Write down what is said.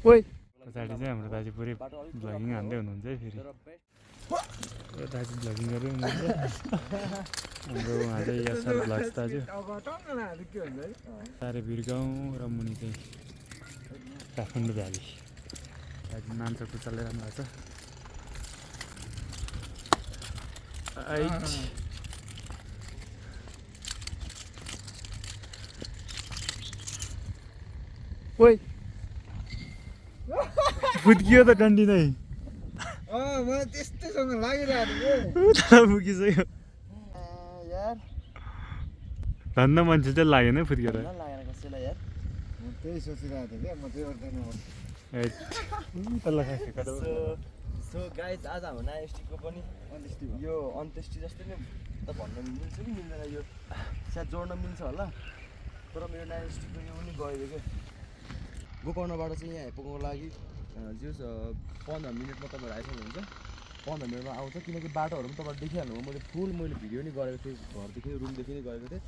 ओइ पछाडि चाहिँ हाम्रो दाजु पुरै भ्लगिङ हान्दै हुनुहुन्छ है फेरि दाजु भ्लगिङ गर्दै हुनुहुन्छ हाम्रो उहाँ चाहिँ एसआर भ्लग्स दाजु सारे भिरगाउँ र मुनि चाहिँ काठमाडौँ भ्याली दाजु मान्छेको चलिरहनु भएको छ ओइ फुत्कियो त डन्डी नै मलाई त्यस्तैसँग लागिरहेको थियो फुकिसक्यो यार धन्न मान्छे चाहिँ लागेन फुत्केर लागेन कसैलाई यार म त्यही सोचिरहेको थिएँ क्या म त्यो गर्दैन सो गाइज आज हाम्रो नयाँ स्टिकको पनि यो अन्त्येष्टि जस्तै नै त भन्न मिल्छ कि मिल्दैन यो सायद जोड्न मिल्छ होला तर मेरो नयाँ स्टिकको यो पनि गयो क्या गोकर्णबाट चाहिँ यहाँ आइपुग्नुको लागि जस 15 मिनटमा तपाईँहरू आइपुग्नुहुन्छ 15 मिनटमा आउँछ किनकि बाटोहरू पनि तपाईँहरू देखिहाल्नु मैले भिडियो नि गरेको थिएँ घरदेखि रुमदेखि नै गरेको थिएँ